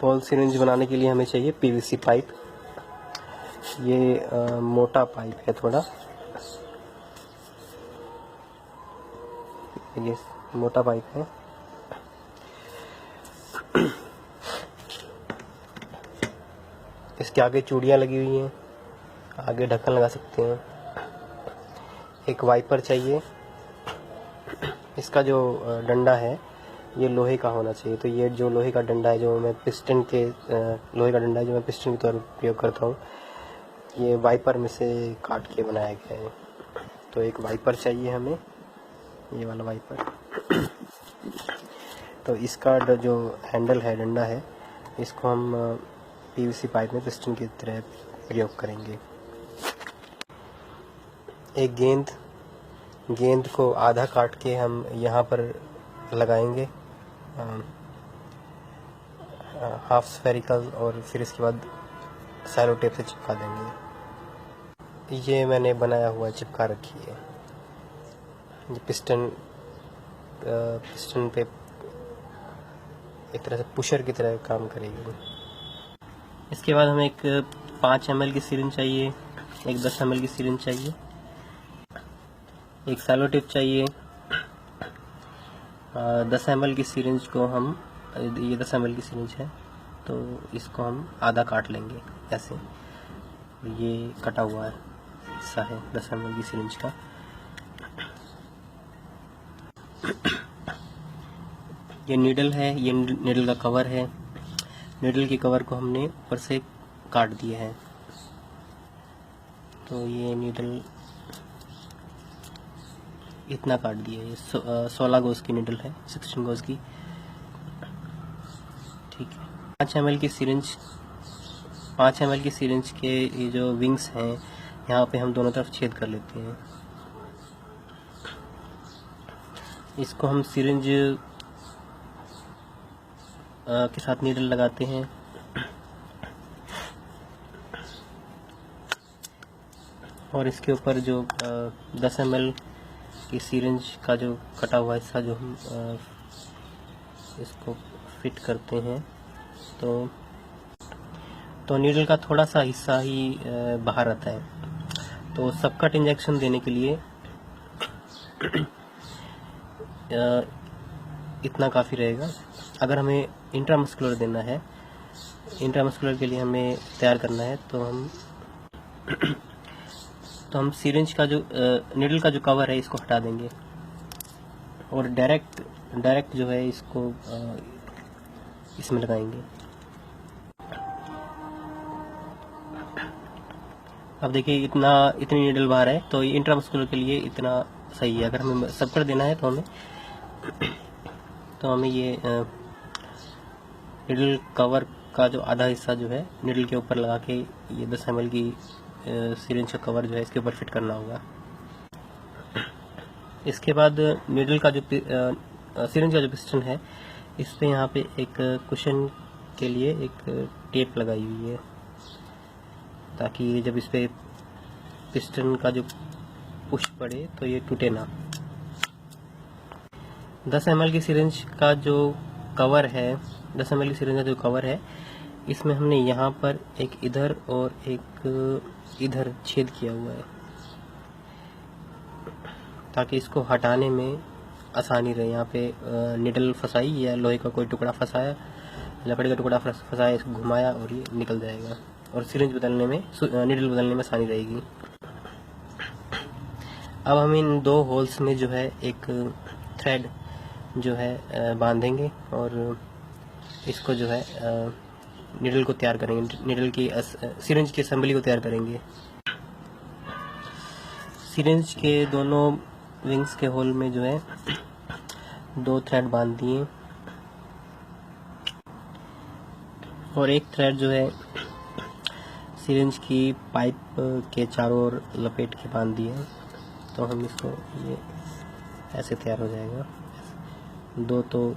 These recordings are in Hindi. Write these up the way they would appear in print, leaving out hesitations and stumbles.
होल सिरिंज बनाने के लिए हमें चाहिए पीवीसी पाइप। ये मोटा पाइप है थोड़ा, ये मोटा पाइप है। इसके आगे चूड़ियाँ लगी हुई हैं, आगे ढक्कन लगा सकते हैं। एक वाइपर चाहिए। इसका जो डंडा है ये लोहे का होना चाहिए। तो ये जो लोहे का डंडा है जो मैं पिस्टन के लोहे का डंडा है जो मैं पिस्टन के तौर पर प्रयोग करता हूँ, ये वाइपर में से काट के बनाया गया है। तो एक वाइपर चाहिए हमें, ये वाला वाइपर। तो इसका जो हैंडल है, डंडा है, इसको हम पीवीसी पाइप में पिस्टन की तरह प्रयोग करेंगे। एक गेंद को आधा काट के हम यहाँ पर लगाएंगे, हाफ स्फेरिकल, और फिर इसके बाद सैलो टेप से चिपका देंगे। ये मैंने बनाया हुआ चिपका रखी है। ये पिस्टन पे एक तरह से पुशर की तरह काम करेगी। इसके बाद हमें एक 5 ml की सिरिंज चाहिए, एक 10 ml की सिरिंज चाहिए, एक सैलो टेप चाहिए। 10 ml की सिरिंज को हम, ये 10 ml की सिरिंज है तो इसको हम आधा काट लेंगे ऐसे। ये कटा हुआ है हिस्सा है 10 ml की सिरिंज का। ये नीडल है, ये नीडल का कवर है। नीडल के कवर को हमने ऊपर से काट दिया है। तो ये नीडल इतना काट दिया है। ये 16 गोज की नीडल है, 16 गोज की। ठीक है। 5 ml की सिरिंज, 5 ml की सिरिंज के ये जो विंग्स हैं यहाँ पे हम दोनों तरफ छेद कर लेते हैं। इसको हम सिरिंज के साथ नीडल लगाते हैं। और इसके ऊपर जो 10 ml की सिरिंज का जो कटा हुआ हिस्सा जो हम इसको फिट करते हैं, तो नीडल का थोड़ा सा हिस्सा ही बाहर आता है। तो सबकट इंजेक्शन देने के लिए इतना काफ़ी रहेगा। अगर हमें इंट्रामस्कुलर देना है, इंट्रामस्कुलर के लिए हमें तैयार करना है, तो हम सिरिंज का जो नीडल का जो कवर है इसको हटा देंगे और डायरेक्ट जो है इसको इसमें लगाएंगे। अब देखिए इतनी नीडल बाहर है, तो ये इंट्रामस्कुलर के लिए इतना सही है। अगर हमें सबकट देना है तो हमें ये नीडल कवर का जो आधा हिस्सा जो है नीडल के ऊपर लगा के ये 10 ml की सिरिंज का कवर जो है इसके ऊपर फिट करना होगा। इसके बाद नीडल का जो सिरिंज का जो पिस्टन है, इस पे यहाँ पे एक कुशन के लिए एक टेप लगाई हुई है, ताकि जब इस पे पिस्टन का जो पुश पड़े तो ये टूटे ना। 10 ml की सिरिंज का जो कवर है, 10 ml की सिरिंज का जो कवर है, इसमें हमने यहाँ पर एक इधर और एक इधर छेद किया हुआ है, ताकि इसको हटाने में आसानी रहे। यहाँ पे निडल फंसाई या लोहे का कोई टुकड़ा फंसाया, लकड़ी का टुकड़ा फंसाया, इसको घुमाया और ये निकल जाएगा और सिरिंज बदलने में, निडल बदलने में आसानी रहेगी। अब हम इन 2 होल्स में जो है एक थ्रेड जो है बांधेंगे और इसको जो है निडल को तैयार करेंगे, निडल की सिरिंज की असेंबली को तैयार करेंगे। सिरिंज के दोनों विंग्स के होल में जो है 2 थ्रेड बांध दिए और एक थ्रेड जो है सिरिंज की पाइप के चारों ओर लपेट के बांध दिए। तो हम इसको ये ऐसे तैयार हो जाएगा। दो तो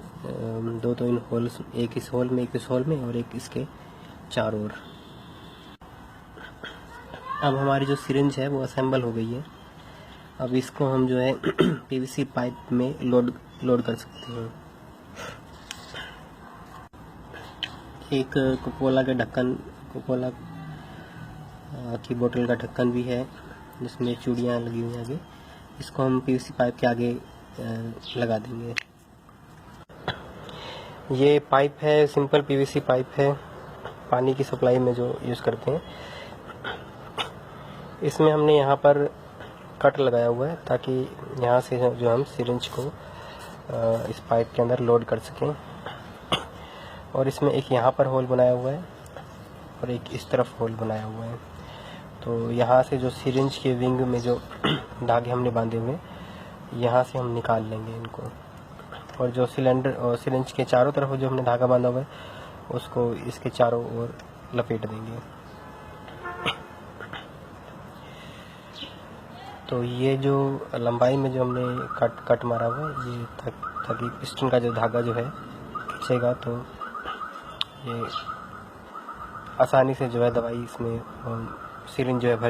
इन होल्स, एक इस होल में, एक इस होल में और एक इसके चारों ओर। अब हमारी जो सिरिंज है वो असेंबल हो गई है। अब इसको हम जो है पीवीसी पाइप में लोड कर सकते हैं। एक कोकोला का ढक्कन, कोकोला की बोतल का ढक्कन भी है जिसमें चूड़ियाँ लगी हुई हैं आगे। इसको हम पीवीसी पाइप के आगे लगा देंगे। ये पाइप है, सिंपल पीवीसी पाइप है, पानी की सप्लाई में जो यूज़ करते हैं। इसमें हमने यहाँ पर कट लगाया हुआ है ताकि यहाँ से जो हम सिरिंज को इस पाइप के अंदर लोड कर सकें। और इसमें एक यहाँ पर होल बनाया हुआ है और एक इस तरफ होल बनाया हुआ है। तो यहाँ से जो सिरिंज के विंग में जो धागे हमने बांधे हुए यहाँ से हम निकाल लेंगे इनको, और जो सिलेंडर और सिरिंज के चारों तरफ जो हमने धागा बांधा हुआ है उसको इसके चारों ओर लपेट देंगे। तो ये जो लंबाई में जो हमने कट मारा हुआ है ये ताकि पिस्टन का जो धागा जो है खींचेगा तो ये आसानी से जो है दवाई इसमें सिरिंज जो है भर